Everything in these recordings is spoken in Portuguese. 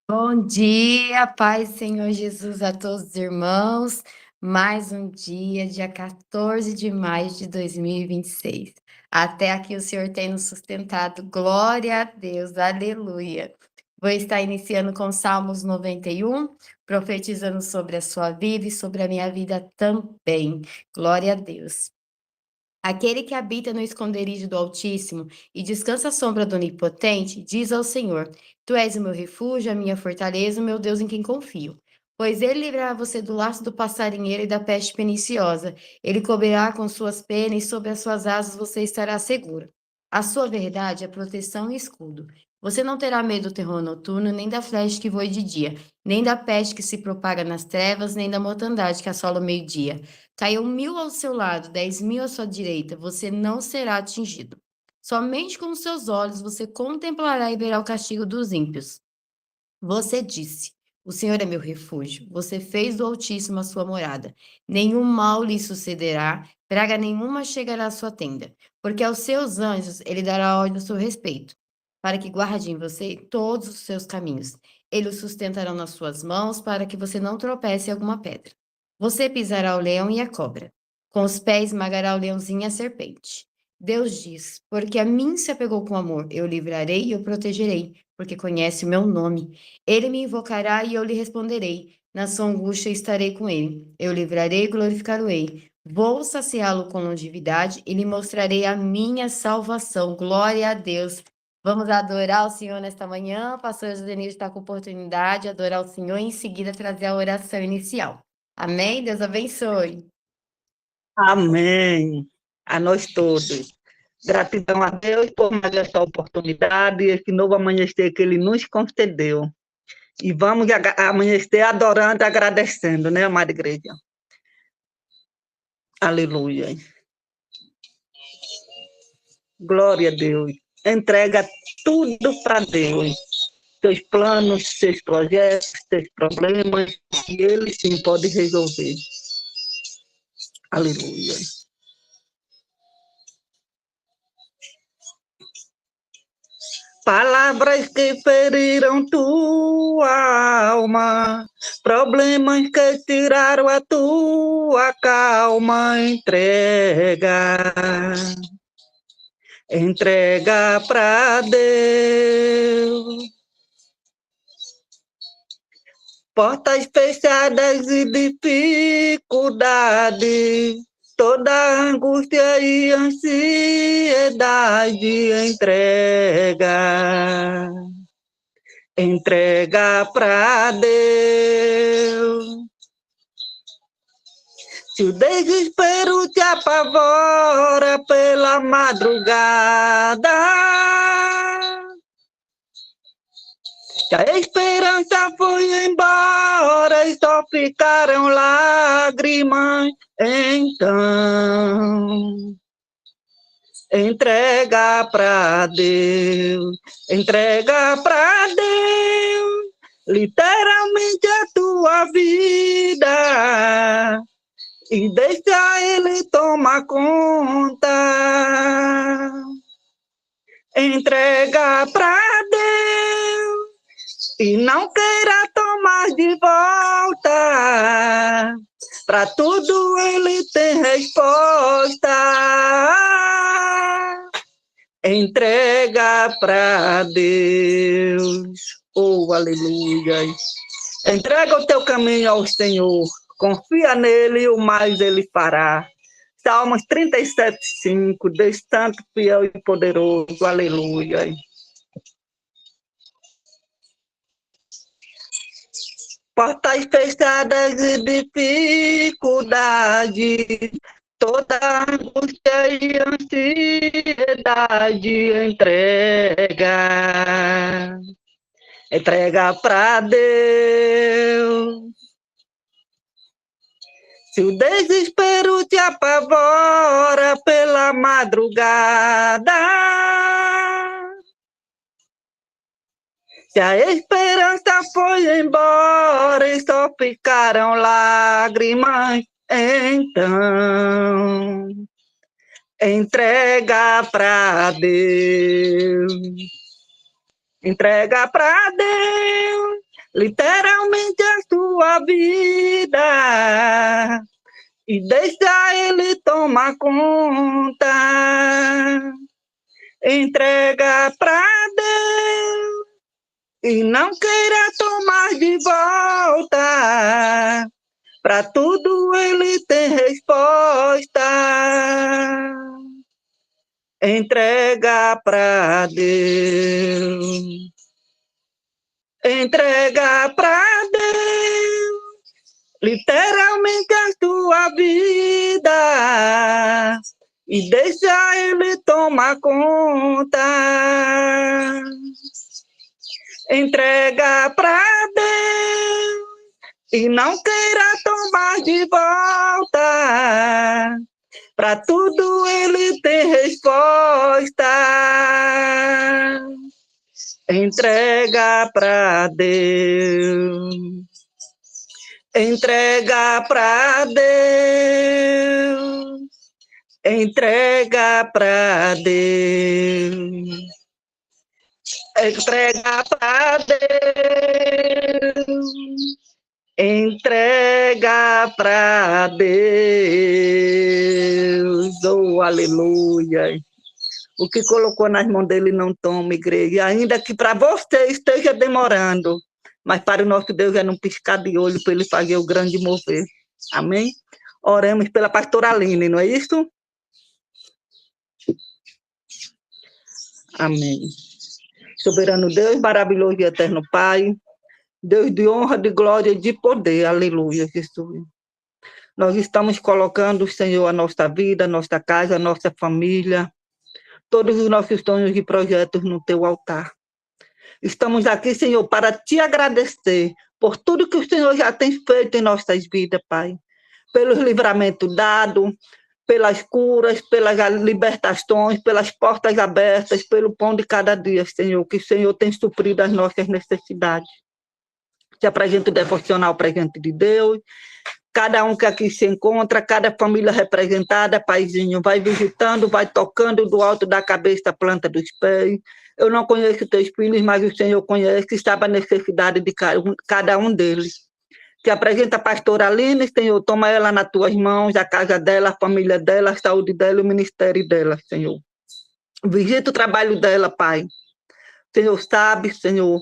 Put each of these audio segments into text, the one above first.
Bom dia, paz do Senhor Jesus a todos os irmãos. Mais um dia 14 de maio de 2026. Até aqui o Senhor tem nos sustentado. Glória a Deus, aleluia. Vou estar iniciando com Salmos 91, profetizando sobre a sua vida e sobre a minha vida também. Glória a Deus. Aquele que habita no esconderijo do Altíssimo e descansa à sombra do Onipotente, diz ao Senhor: Tu és o meu refúgio, a minha fortaleza, o meu Deus em quem confio. Pois ele livrará você do laço do passarinheiro e da peste perniciosa. Ele cobrirá com suas penas e sob as suas asas você estará seguro. A sua verdade é proteção e escudo. Você não terá medo do terror noturno, nem da flecha que voe de dia, nem da peste que se propaga nas trevas, nem da mortandade que assola o meio-dia. Caiu 1000 ao seu lado, 10.000 à sua direita, você não será atingido. Somente com os seus olhos você contemplará e verá o castigo dos ímpios. Você disse: O Senhor é meu refúgio. Você fez do Altíssimo a sua morada. Nenhum mal lhe sucederá, praga nenhuma chegará à sua tenda, porque aos seus anjos ele dará ordem a seu respeito, para que guardem você todos os seus caminhos. Eles o sustentarão nas suas mãos, para que você não tropece em alguma pedra. Você pisará o leão e a cobra. Com os pés esmagará o leãozinho e a serpente. Deus diz: Porque a mim se apegou com amor, eu livrarei e eu protegerei, porque conhece o meu nome. Ele me invocará e eu lhe responderei. Na sua angústia estarei com ele. Eu livrarei e glorificarei. Vou saciá-lo com longevidade e lhe mostrarei a minha salvação. Glória a Deus. Vamos adorar o Senhor nesta manhã. Pastor Josenildo está com oportunidade de adorar o Senhor e em seguida trazer a oração inicial. Amém? Deus abençoe. Amém. A nós todos. Gratidão a Deus por mais esta oportunidade, esse novo amanhecer que Ele nos concedeu. E vamos amanhecer adorando, agradecendo, né, amada igreja? Aleluia. Glória a Deus. Entrega tudo para Deus. Seus planos, seus projetos, seus problemas, e Ele sim pode resolver. Aleluia. Palavras que feriram tua alma, problemas que tiraram a tua calma, entrega para Deus. Portas fechadas e dificuldades, toda angústia e ansiedade, entrega para Deus. Se o desespero te apavora pela madrugada, se a esperança foi embora e só ficaram lágrimas, então entrega para Deus, literalmente a tua vida e deixa Ele tomar conta. Entrega para Deus e não queira tomar de volta. Para tudo Ele tem resposta. Entrega para Deus. Oh, aleluia. Entrega o teu caminho ao Senhor. Confia nele e o mais Ele fará. Salmos 37:5. Deus santo, fiel e poderoso. Aleluia. Portas fechadas e dificuldades, toda angústia e ansiedade, entrega para Deus. Se o desespero te apavora pela madrugada, se a esperança foi embora e só ficaram lágrimas, então entrega para Deus. Entrega para Deus, literalmente a sua vida, e deixa ele tomar conta. Entrega pra Deus e não queira tomar de volta. Para tudo ele tem resposta. Entrega pra Deus. Entrega pra Deus. Literalmente a tua vida. E deixa ele tomar conta. Entrega pra Deus e não queira tomar de volta. Para tudo ele tem resposta. Entrega pra Deus. Entrega pra Deus. Entrega pra Deus. Entrega pra Deus. Entrega pra Deus. Oh, aleluia. O que colocou nas mãos dele não toma, igreja. Ainda que para você esteja demorando, mas para o nosso Deus é num piscar de olho para ele fazer o grande mover. Amém? Oremos pela pastora Aline, não é isso? Amém. Soberano Deus, maravilhoso e eterno Pai, Deus de honra, de glória e de poder, aleluia, Jesus. Nós estamos colocando, Senhor, a nossa vida, a nossa casa, a nossa família, todos os nossos sonhos e projetos no teu altar. Estamos aqui, Senhor, para te agradecer por tudo que o Senhor já tem feito em nossas vidas, Pai. Pelos livramentos dados, pelas curas, pelas libertações, pelas portas abertas, pelo pão de cada dia, Senhor, que o Senhor tem suprido as nossas necessidades. Se apresenta o devocional presente de Deus, cada um que aqui se encontra, cada família representada, Paizinho, vai visitando, vai tocando do alto da cabeça à planta dos pés. Eu não conheço teus filhos, mas o Senhor conhece, que sabe a necessidade de cada um deles. Que apresenta a pastora Aline, Senhor, toma ela nas tuas mãos, a casa dela, a família dela, a saúde dela, o ministério dela, Senhor. Visita o trabalho dela, Pai. Senhor sabe, Senhor,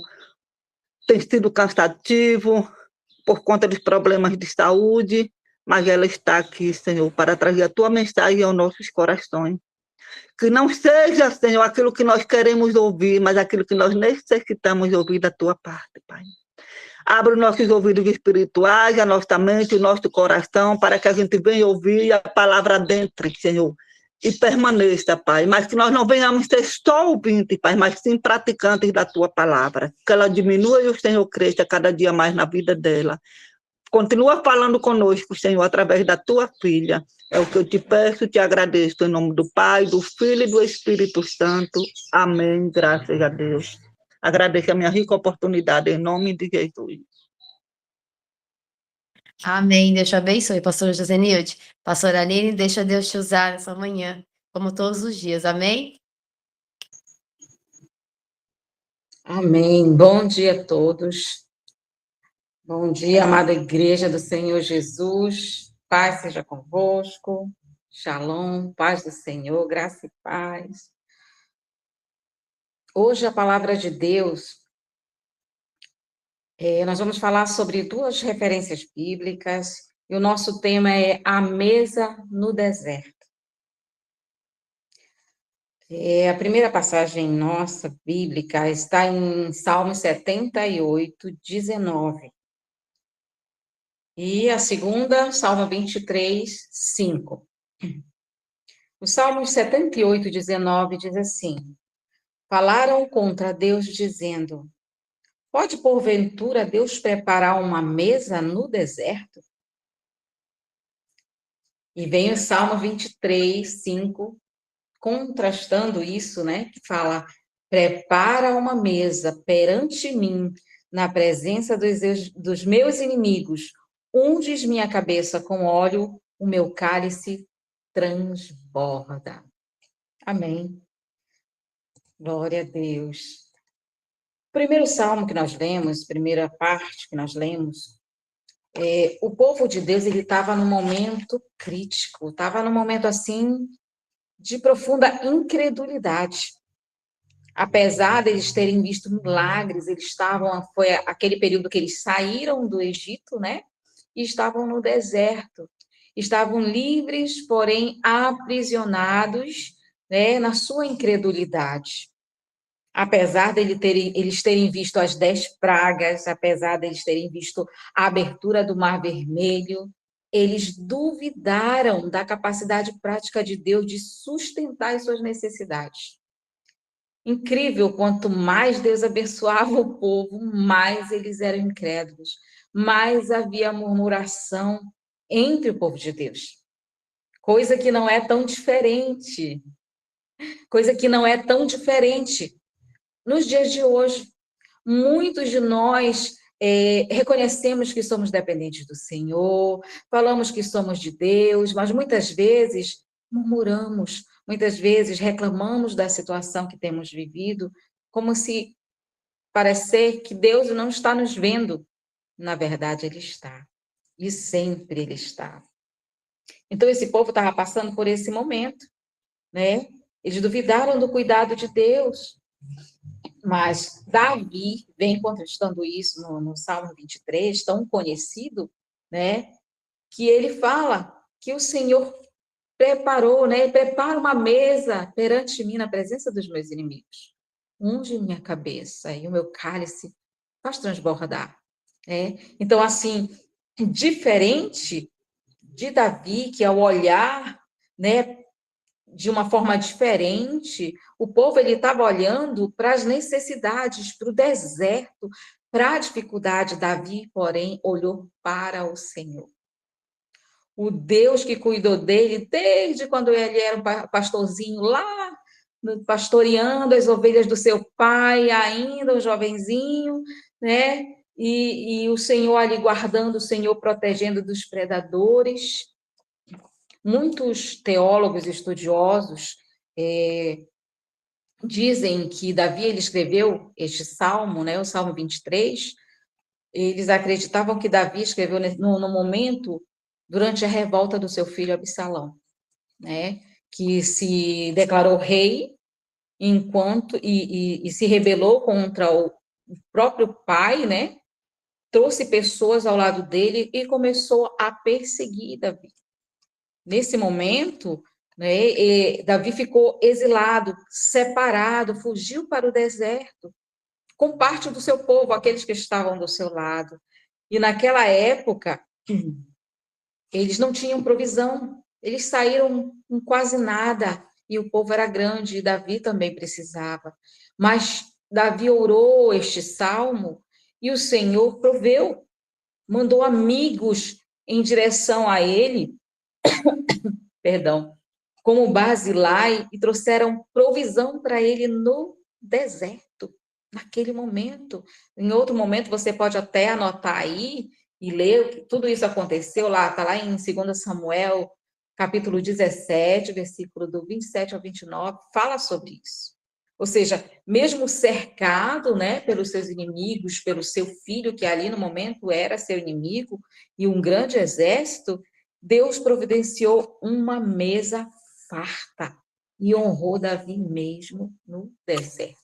tem sido cansativo por conta dos problemas de saúde, mas ela está aqui, Senhor, para trazer a tua mensagem aos nossos corações. Que não seja, Senhor, aquilo que nós queremos ouvir, mas aquilo que nós necessitamos ouvir da tua parte, Pai. Abra os nossos ouvidos espirituais, a nossa mente, o nosso coração, para que a gente venha ouvir a palavra dentro, Senhor, e permaneça, Pai. Mas que nós não venhamos ser só ouvintes, Pai, mas sim praticantes da tua palavra. Que ela diminua e o Senhor cresça cada dia mais na vida dela. Continua falando conosco, Senhor, através da tua filha. É o que eu te peço, te agradeço, em nome do Pai, do Filho e do Espírito Santo. Amém. Graças a Deus. Agradeço a minha rica oportunidade, em nome de Jesus. Amém. Deus te abençoe, pastor Josenilde. Pastora Aline, deixa Deus te usar nessa manhã, como todos os dias. Amém? Amém. Bom dia a todos. Bom dia, amada Igreja do Senhor Jesus. Paz seja convosco. Shalom, paz do Senhor, graça e paz. Hoje a palavra de Deus, nós vamos falar sobre duas referências bíblicas, e o nosso tema é a mesa no deserto. A primeira passagem nossa bíblica está em Salmos 78, 19. E a segunda, Salmo 23, 5. O Salmo 78, 19 diz assim: falaram contra Deus, dizendo: pode porventura Deus preparar uma mesa no deserto? E vem o Salmo 23, 5, contrastando isso, né? Que fala: prepara uma mesa perante mim, na presença dos meus inimigos, unges minha cabeça com óleo, o meu cálice transborda. Amém. Glória a Deus. primeiro salmo que nós lemos, primeira parte que nós lemos, o povo de Deus, ele estava num momento crítico, estava num momento, assim, de profunda incredulidade. Apesar deles terem visto milagres, foi aquele período que eles saíram do Egito, né? E estavam no deserto. Estavam livres, porém aprisionados, né, na sua incredulidade. Apesar eles terem visto as 10 pragas, apesar deles terem visto a abertura do Mar Vermelho, eles duvidaram da capacidade prática de Deus de sustentar as suas necessidades. Incrível, quanto mais Deus abençoava o povo, mais eles eram incrédulos, mais havia murmuração entre o povo de Deus. Coisa que não é tão diferente. Coisa que não é tão diferente nos dias de hoje. Muitos de nós reconhecemos que somos dependentes do Senhor, falamos que somos de Deus, mas muitas vezes murmuramos, muitas vezes reclamamos da situação que temos vivido, como se parecer que Deus não está nos vendo. Na verdade, Ele está. E sempre Ele está. Então, esse povo estava passando por esse momento, né? Eles duvidaram do cuidado de Deus. Mas Davi vem contrastando isso no Salmo 23, tão conhecido, né? Que ele fala que o Senhor preparou, né? Ele prepara uma mesa perante mim na presença dos meus inimigos. Unge minha cabeça e o meu cálice faz transbordar. Né? Então, assim, diferente de Davi, que ao olhar, né, de uma forma diferente, o povo ele estava olhando para as necessidades, para o deserto, para a dificuldade. Davi, porém, olhou para o Senhor. O Deus que cuidou dele desde quando ele era um pastorzinho lá, pastoreando as ovelhas do seu pai, ainda um jovenzinho, né? E o Senhor ali guardando, o Senhor protegendo dos predadores. Muitos teólogos estudiosos dizem que Davi ele escreveu este salmo, né, o Salmo 23, eles acreditavam que Davi escreveu no momento durante a revolta do seu filho Absalão, né, que se declarou rei enquanto e se rebelou contra o próprio pai, né, trouxe pessoas ao lado dele e começou a perseguir Davi. Nesse momento, né, Davi ficou exilado, separado, fugiu para o deserto, com parte do seu povo, aqueles que estavam do seu lado. E naquela época, eles não tinham provisão, eles saíram com quase nada, e o povo era grande, e Davi também precisava. Mas Davi orou este salmo, e o Senhor proveu, mandou amigos em direção a ele, perdão, como Barzilai, e trouxeram provisão para ele no deserto, naquele momento. Em outro momento, você pode até anotar aí e ler que tudo isso aconteceu lá, está lá em 2 Samuel, capítulo 17, versículo do 27 ao 29, fala sobre isso. Ou seja, mesmo cercado, né, pelos seus inimigos, pelo seu filho, que ali no momento era seu inimigo, e um grande exército, Deus providenciou uma mesa farta e honrou Davi mesmo no deserto.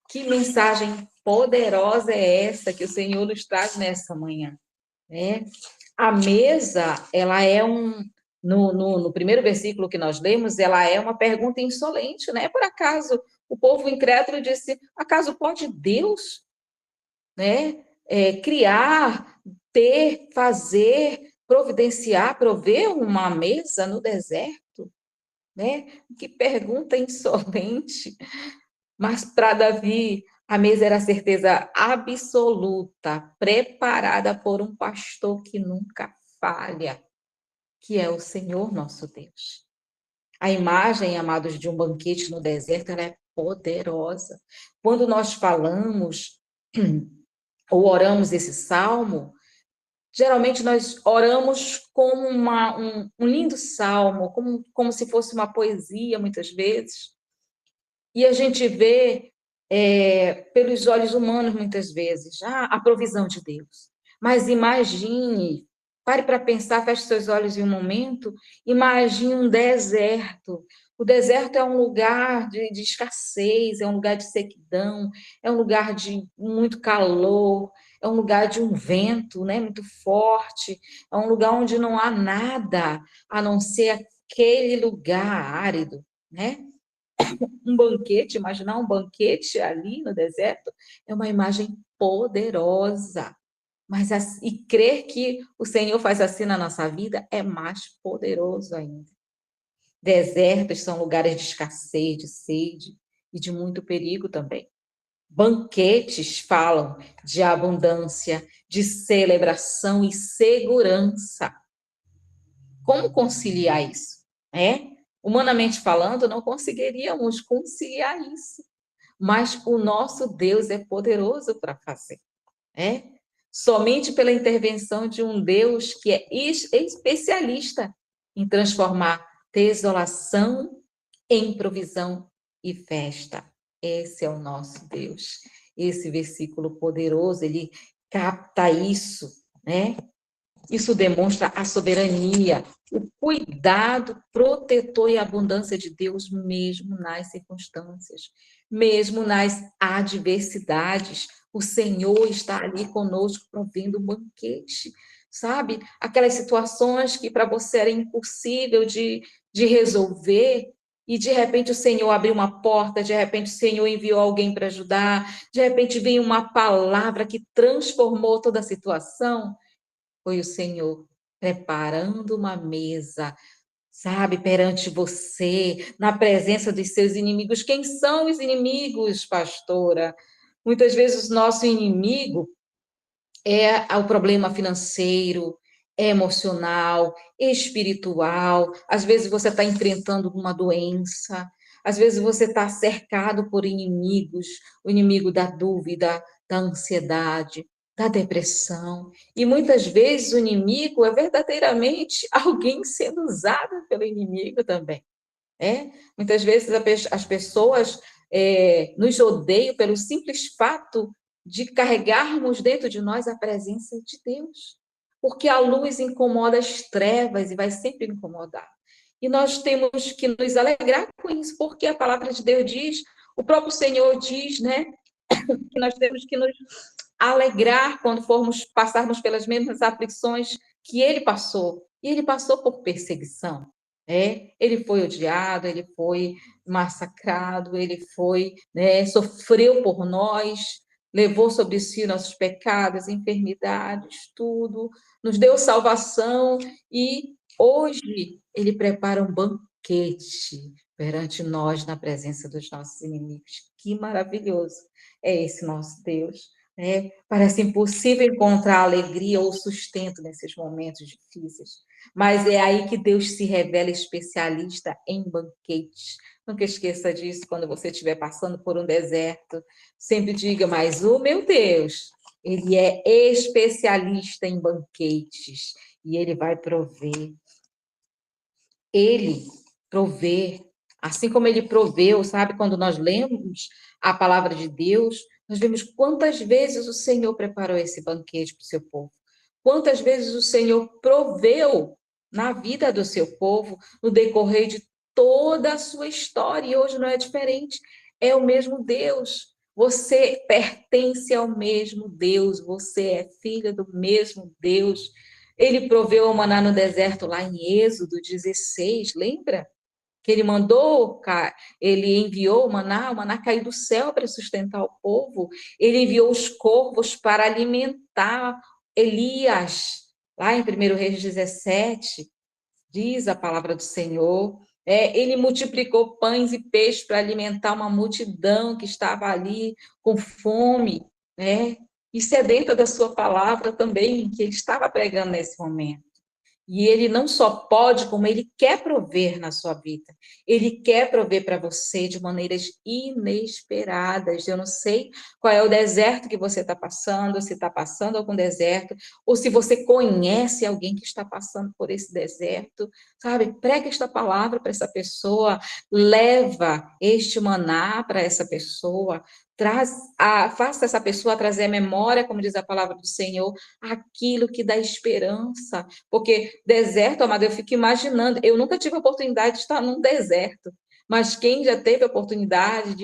Que mensagem poderosa é essa que o Senhor nos traz nessa manhã, né? A mesa, ela é no primeiro versículo que nós lemos, ela é uma pergunta insolente, né? Por acaso, o povo incrédulo disse, acaso pode Deus, né, criar, ter, fazer, providenciar, prover uma mesa no deserto, né? Que pergunta insolente. Mas para Davi, a mesa era a certeza absoluta, preparada por um pastor que nunca falha, que é o Senhor nosso Deus. A imagem, amados, de um banquete no deserto, ela é poderosa. Quando nós falamos ou oramos esse salmo, geralmente nós oramos como um lindo salmo, como se fosse uma poesia, muitas vezes. E a gente vê pelos olhos humanos, muitas vezes, a provisão de Deus. Mas imagine, pare para pensar, feche seus olhos em um momento, imagine um deserto. O deserto é um lugar de escassez, é um lugar de sequidão, é um lugar de muito calor, é um lugar de um vento, né, muito forte, é um lugar onde não há nada a não ser aquele lugar árido, né? Um banquete, imaginar um banquete ali no deserto, é uma imagem poderosa. E crer que o Senhor faz assim na nossa vida é mais poderoso ainda. Desertos são lugares de escassez, de sede e de muito perigo também. Banquetes falam de abundância, de celebração e segurança. Como conciliar isso? Humanamente falando, não conseguiríamos conciliar isso. Mas o nosso Deus é poderoso para fazer. Somente pela intervenção de um Deus que é especialista em transformar desolação em provisão e festa. Esse é o nosso Deus. Esse versículo poderoso, ele capta isso, né? Isso demonstra a soberania, o cuidado protetor e abundância de Deus, mesmo nas circunstâncias, mesmo nas adversidades. O Senhor está ali conosco, provendo um banquete, sabe? Aquelas situações que para você era impossível de resolver, e de repente o Senhor abriu uma porta, de repente o Senhor enviou alguém para ajudar, de repente veio uma palavra que transformou toda a situação. Foi o Senhor preparando uma mesa, sabe, perante você, na presença dos seus inimigos. Quem são os inimigos, pastora? Muitas vezes o nosso inimigo é o problema financeiro, emocional, espiritual. Às vezes você está enfrentando uma doença, às vezes você está cercado por inimigos, o inimigo da dúvida, da ansiedade, da depressão. E muitas vezes o inimigo é verdadeiramente alguém sendo usado pelo inimigo também. Muitas vezes as pessoas nos odeiam pelo simples fato de carregarmos dentro de nós a presença de Deus. Porque a luz incomoda as trevas e vai sempre incomodar. E nós temos que nos alegrar com isso, porque a palavra de Deus diz, o próprio Senhor diz, né, que nós temos que nos alegrar quando passarmos pelas mesmas aflições que ele passou. E ele passou por perseguição. Ele foi odiado, ele foi massacrado, ele foi, sofreu por nós, levou sobre si nossos pecados, enfermidades, tudo, nos deu salvação e hoje ele prepara um banquete perante nós na presença dos nossos inimigos. Que maravilhoso é esse nosso Deus. Parece impossível encontrar alegria ou sustento nesses momentos difíceis, mas é aí que Deus se revela especialista em banquetes. Nunca esqueça disso quando você estiver passando por um deserto. Sempre diga, mas o meu Deus, ele é especialista em banquetes e ele vai prover. Ele provê, assim como ele proveu, sabe? Quando nós lemos a palavra de Deus, nós vemos quantas vezes o Senhor preparou esse banquete para o seu povo. Quantas vezes o Senhor proveu na vida do seu povo, no decorrer de toda a sua história, e hoje não é diferente. É o mesmo Deus. Você pertence ao mesmo Deus, você é filha do mesmo Deus. Ele proveu o maná no deserto lá em Êxodo 16, lembra? Que ele ele enviou o maná caiu do céu para sustentar o povo. Ele enviou os corvos para alimentar Elias, lá em 1 Reis 17, diz a palavra do Senhor. Ele multiplicou pães e peixes para alimentar uma multidão que estava ali com fome, e sedenta da sua palavra também, que ele estava pregando nesse momento. E ele não só pode, como ele quer prover na sua vida. Ele quer prover para você de maneiras inesperadas. Eu não sei qual é o deserto que você está passando, se está passando algum deserto, ou se você conhece alguém que está passando por esse deserto, sabe? Prega esta palavra para essa pessoa, leva este maná para essa pessoa, Faça essa pessoa trazer à memória, como diz a palavra do Senhor, aquilo que dá esperança. Porque deserto, amado, eu fico imaginando, eu nunca tive a oportunidade de estar num deserto, mas quem já teve a oportunidade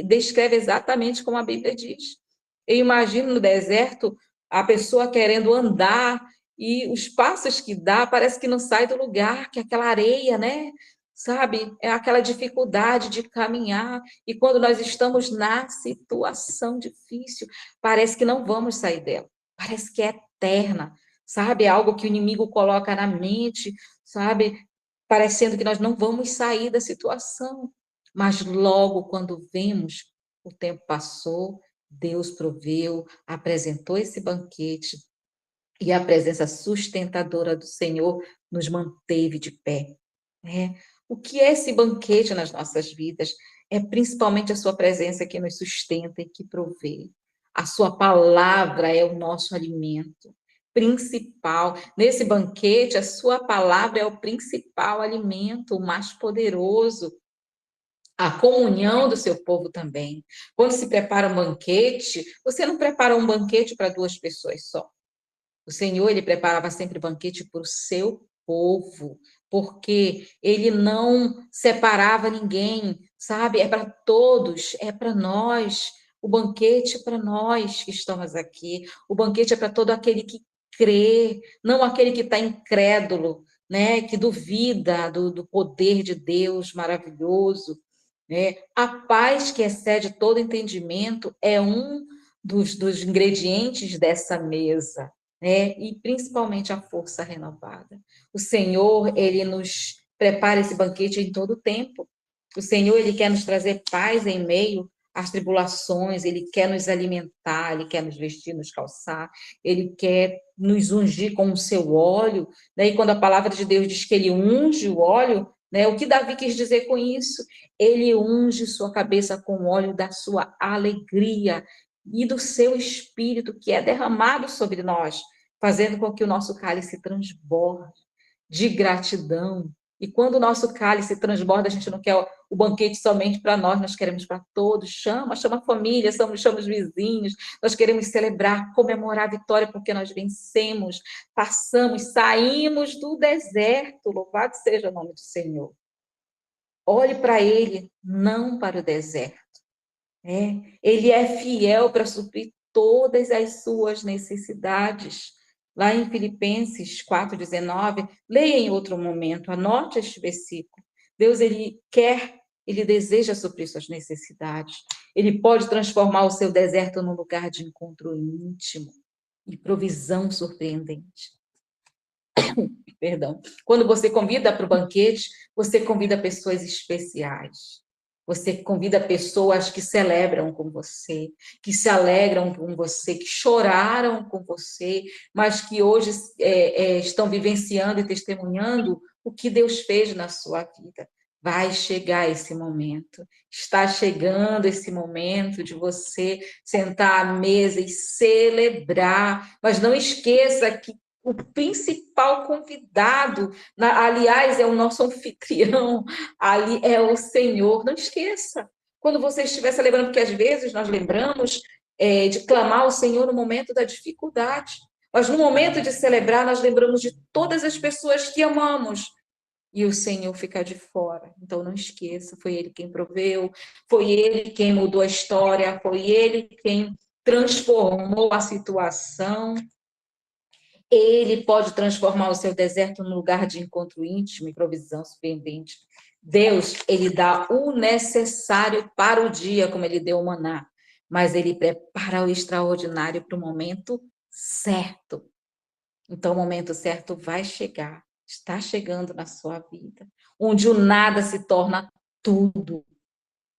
descreve exatamente como a Bíblia diz. Eu imagino no deserto a pessoa querendo andar e os passos que dá parece que não sai do lugar, que é aquela areia, né? Sabe? É aquela dificuldade de caminhar. E quando nós estamos na situação difícil, parece que não vamos sair dela. Parece que é eterna, sabe? É algo que o inimigo coloca na mente, sabe? Parecendo que nós não vamos sair da situação. Mas logo quando vemos, o tempo passou, Deus proveu, apresentou esse banquete e a presença sustentadora do Senhor nos manteve de pé, né? O que é esse banquete nas nossas vidas? É principalmente a sua presença que nos sustenta e que provê. A sua palavra é o nosso alimento principal. Nesse banquete, a sua palavra é o principal alimento, o mais poderoso. A comunhão do seu povo também. Quando se prepara um banquete, você não prepara um banquete para duas pessoas só. O Senhor, ele preparava sempre banquete para o seu povo, porque ele não separava ninguém, sabe? É para todos, é para nós. O banquete é para nós que estamos aqui. O banquete é para todo aquele que crê, não aquele que está incrédulo, né? Que duvida do poder de Deus maravilhoso, né? A paz que excede todo entendimento é um dos ingredientes dessa mesa, né? E principalmente a força renovada. O Senhor, ele nos prepara esse banquete em todo o tempo. O Senhor, ele quer nos trazer paz em meio às tribulações, ele quer nos alimentar, ele quer nos vestir, nos calçar, ele quer nos ungir com o seu óleo, né? E quando a palavra de Deus diz que ele unge o óleo, né? O que Davi quis dizer com isso? Ele unge sua cabeça com o óleo da sua alegria e do seu espírito que é derramado sobre nós, fazendo com que o nosso cálice transborde de gratidão. E quando o nosso cálice transborda, a gente não quer o banquete somente para nós, nós queremos para todos. Chama a família, chama os vizinhos. Nós queremos celebrar, comemorar a vitória, porque nós vencemos, passamos, saímos do deserto. Louvado seja o nome do Senhor. Olhe para ele, não para o deserto. Ele é fiel para suprir todas as suas necessidades. Lá em Filipenses 4,19, leia em outro momento, anote este versículo. Deus, ele deseja suprir suas necessidades. Ele pode transformar o seu deserto num lugar de encontro íntimo e provisão surpreendente. Perdão. Quando você convida para o banquete, você convida pessoas especiais. Você convida pessoas que celebram com você, que se alegram com você, que choraram com você, mas que hoje estão vivenciando e testemunhando o que Deus fez na sua vida. Vai chegar esse momento. Está chegando esse momento de você sentar à mesa e celebrar. Mas não esqueça que o principal convidado, aliás, é o nosso anfitrião, ali é o Senhor. Não esqueça, quando você estiver celebrando, porque às vezes nós lembramos de clamar ao Senhor no momento da dificuldade, mas no momento de celebrar, nós lembramos de todas as pessoas que amamos, e o Senhor fica de fora. Então, não esqueça, foi Ele quem proveu, foi Ele quem mudou a história, foi Ele quem transformou a situação. Ele pode transformar o seu deserto num lugar de encontro íntimo e provisão surpreendente. Deus, ele dá o necessário para o dia, como ele deu o maná, mas ele prepara o extraordinário para o momento certo. Então, o momento certo vai chegar, está chegando na sua vida, onde o nada se torna tudo,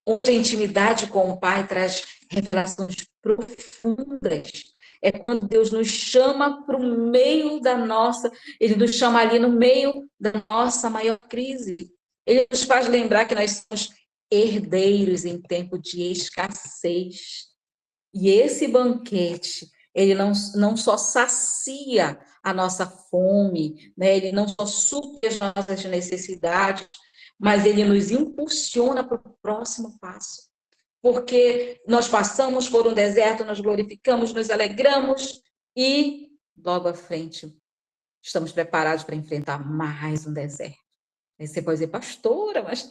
onde a intimidade com o Pai traz revelações profundas. É quando Deus nos chama para o meio da nossa, Ele nos chama ali no meio da nossa maior crise. Ele nos faz lembrar que nós somos herdeiros em tempo de escassez. E esse banquete, ele não só sacia a nossa fome, né? Ele não só supre as nossas necessidades, mas ele nos impulsiona para o próximo passo. porque nós passamos por um deserto, nós glorificamos, nos alegramos e logo à frente estamos preparados para enfrentar mais um deserto. Aí você pode dizer, pastora, mas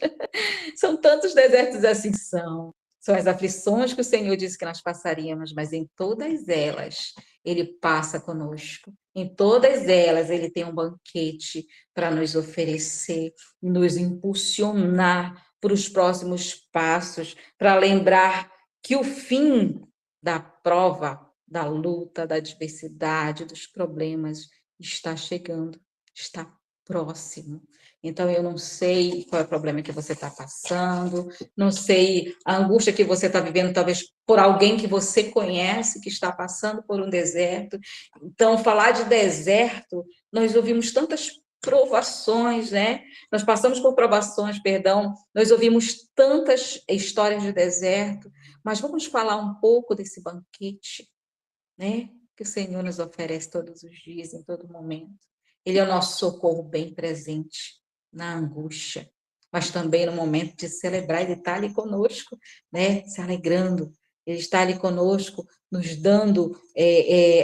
são tantos desertos assim, são as aflições que o Senhor disse que nós passaríamos, mas em todas elas Ele passa conosco. Em todas elas Ele tem um banquete para nos oferecer, nos impulsionar para os próximos passos, para lembrar que o fim da prova, da luta, da adversidade, dos problemas está chegando, está próximo. Então, eu não sei qual é o problema que você está passando, não sei a angústia que você está vivendo, talvez por alguém que você conhece, que está passando por um deserto. Então, falar de deserto, nós ouvimos tantas provações, né? Nós passamos por provações, perdão, nós ouvimos tantas histórias de deserto, mas vamos falar um pouco desse banquete, né? Que o Senhor nos oferece todos os dias, em todo momento. Ele é o nosso socorro bem presente na angústia, mas também no momento de celebrar, Ele está ali conosco, né? Se alegrando. Ele está ali conosco, nos dando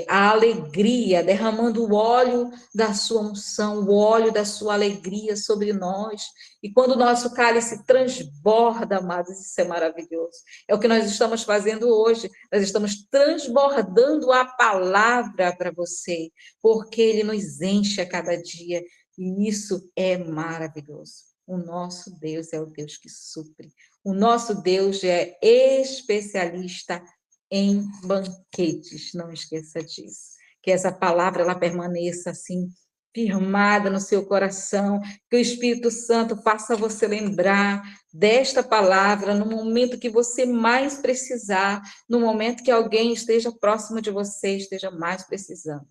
a alegria, derramando o óleo da sua unção, o óleo da sua alegria sobre nós. E quando o nosso cálice transborda, amados, isso é maravilhoso. É o que nós estamos fazendo hoje. Nós estamos transbordando a palavra para você, porque Ele nos enche a cada dia. E isso é maravilhoso. O nosso Deus é o Deus que supre. O nosso Deus é especialista em banquetes. Não esqueça disso. Que essa palavra ela permaneça assim, firmada no seu coração. Que o Espírito Santo faça você lembrar desta palavra no momento que você mais precisar, no momento que alguém esteja próximo de você, esteja mais precisando.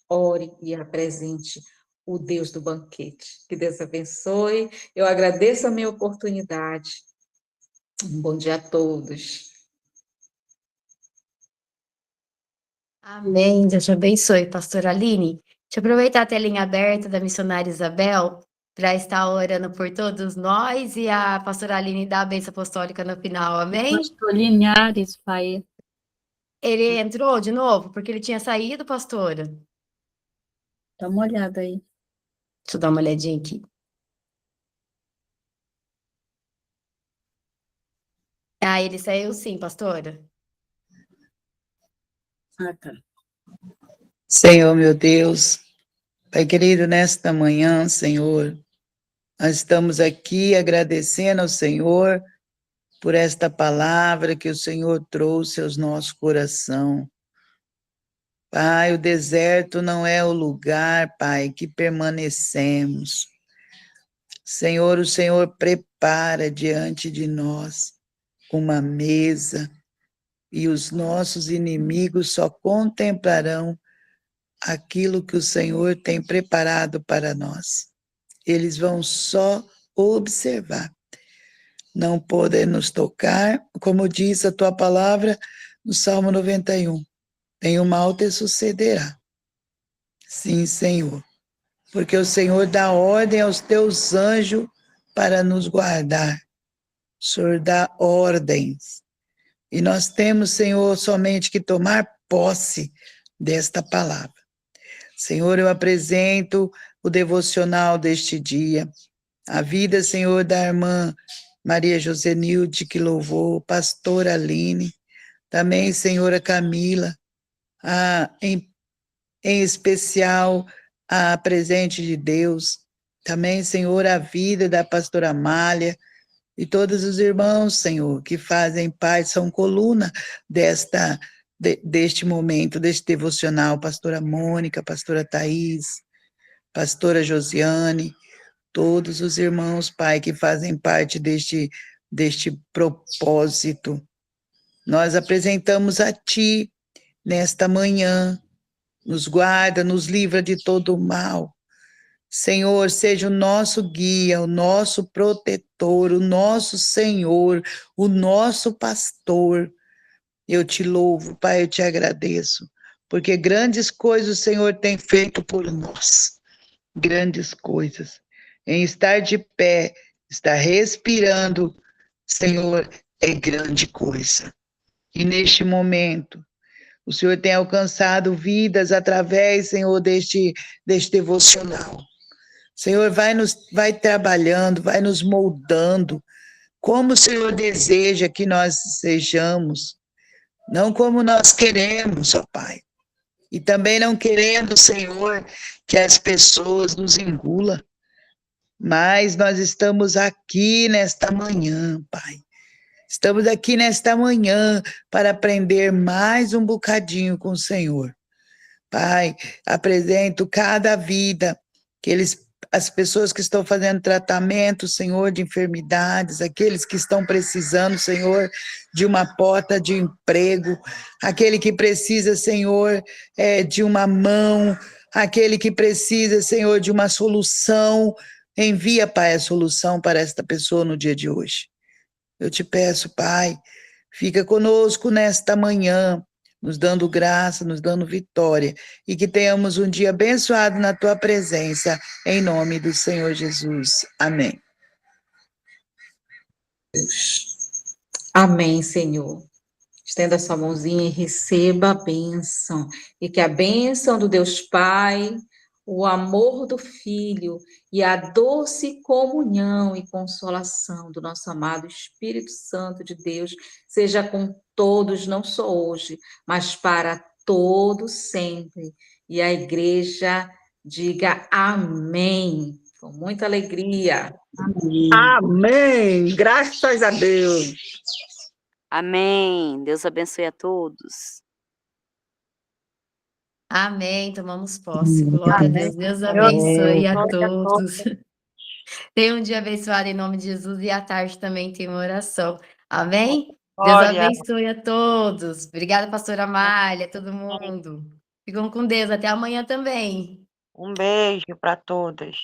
Ore e apresente o Deus do banquete. Que Deus abençoe. Eu agradeço a minha oportunidade. Um bom dia a todos. Amém. Deus te abençoe, pastora Aline. Deixa eu aproveitar a telinha aberta da missionária Isabel para estar orando por todos nós e a pastora Aline dar a bênção apostólica no final. Amém? Pastor Linhares, pai. Ele entrou de novo? Porque ele tinha saído, pastora. Dá uma olhada aí. Deixa eu dar uma olhadinha aqui. Ah, ele saiu sim, pastora. Ah, tá. Senhor, meu Deus, Pai querido, nesta manhã, Senhor, nós estamos aqui agradecendo ao Senhor por esta palavra que o Senhor trouxe aos nosso coração. Pai, o deserto não é o lugar, Pai, que permanecemos. Senhor, o Senhor prepara diante de nós uma mesa e os nossos inimigos só contemplarão aquilo que o Senhor tem preparado para nós. Eles vão só observar. Não podem nos tocar, como diz a tua palavra no Salmo 91. Nenhum mal te sucederá. Sim, Senhor. Porque o Senhor dá ordem aos teus anjos para nos guardar. O Senhor dá ordens. E nós temos, Senhor, somente que tomar posse desta palavra. Senhor, eu apresento o devocional deste dia. A vida, Senhor, da irmã Maria Josenilde, que louvou, pastora Aline, também, Senhora Camila, em especial a presente de Deus, também, Senhor, a vida da pastora Amália, e todos os irmãos, Senhor, que fazem parte, são coluna deste momento, deste devocional, pastora Mônica, pastora Thaís, pastora Josiane, todos os irmãos, Pai, que fazem parte deste propósito. Nós apresentamos a Ti nesta manhã, nos guarda, nos livra de todo o mal. Senhor, seja o nosso guia, o nosso protetor, o nosso Senhor, o nosso pastor. Eu te louvo, Pai, eu te agradeço, porque grandes coisas o Senhor tem feito por nós. Grandes coisas. Em estar de pé, estar respirando, Senhor, é grande coisa. E neste momento, o Senhor tem alcançado vidas através, Senhor, deste devocional. O Senhor vai trabalhando, vai nos moldando, como o Senhor deseja que nós sejamos, não como nós queremos, ó Pai. E também não querendo, Senhor, que as pessoas nos engulam, mas nós estamos aqui nesta manhã, Pai. Estamos aqui nesta manhã para aprender mais um bocadinho com o Senhor. Pai, apresento cada vida, as pessoas que estão fazendo tratamento, Senhor, de enfermidades, aqueles que estão precisando, Senhor, de uma porta de emprego, aquele que precisa, Senhor, de uma mão, aquele que precisa, Senhor, de uma solução. Envia, Pai, a solução para esta pessoa no dia de hoje. Eu te peço, Pai, fica conosco nesta manhã, nos dando graça, nos dando vitória, e que tenhamos um dia abençoado na tua presença, em nome do Senhor Jesus. Amém. Amém, Senhor. Estenda a sua mãozinha e receba a bênção. E que a bênção do Deus Pai, o amor do Filho e a doce comunhão e consolação do nosso amado Espírito Santo de Deus seja com todos, não só hoje, mas para todos sempre. E a igreja diga amém, com muita alegria. Amém. Graças a Deus. Amém. Deus abençoe a todos. Amém, tomamos posse. Glória a Deus. Deus abençoe a todos. Tenha um dia abençoado em nome de Jesus e à tarde também tem uma oração. Amém? Deus abençoe a todos. Obrigada, pastora Amália, todo mundo. Ficam com Deus. Até amanhã também. Um beijo para todas.